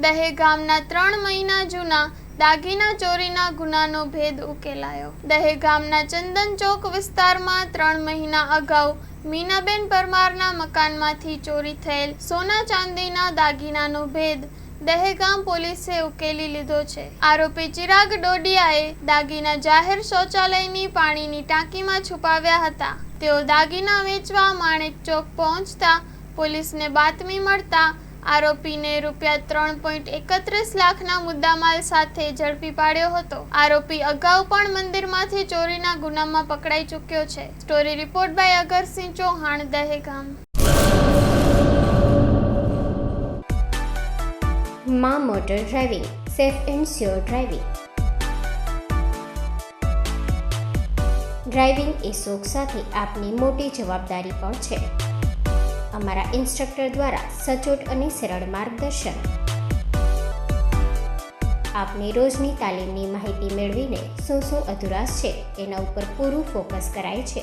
દહેગામના 3 મહિના જૂના દાગીના ચોરીના ગુનાનો ભેદ ઉકેલાયો। દહેગામના ચંદન ચોક વિસ્તારમાં 3 મહિના અગાઉ મીનાબેન પરમારના મકાનમાંથી ચોરી થયેલ સોના ચાંદીના દાગીનાનો ભેદ દહેગામ પોલીસે ઉકેલી લીધો છે। આરોપી ચિરાગ ડોડિયાએ દાગીના જાહેર શૌચાલયની પાણીની ટાંકીમાં છુપાવ્યા હતા। તેઓ દાગીના વેચવા માણેક ચોક પહોંચતા પોલીસને બાતમી મળતા આરોપીને ₹3.31 લાખના મુદ્દામાલ સાથે ઝડપી પાડ્યો હતો। આરોપી અગાઉ પણ મંદિરમાંથી ચોરીના ગુનામાં પકડાઈ ચૂક્યો છે। Story report by Agarsinh Chauhan, Dehgam. માં motor driving, safe and sure driving. Driving એ શોખ સાથે આપની મોટી જવાબદારી પણ છે। અમારા ઇન્સ્ટ્રક્ટર દ્વારા સચોટ અને સરળ માર્ગદર્શન। આપની રોજની તાલીમની માહિતી મેળવીને શું અધુરાશ છે તેના ઉપર પૂરું ફોકસ કરાય છે।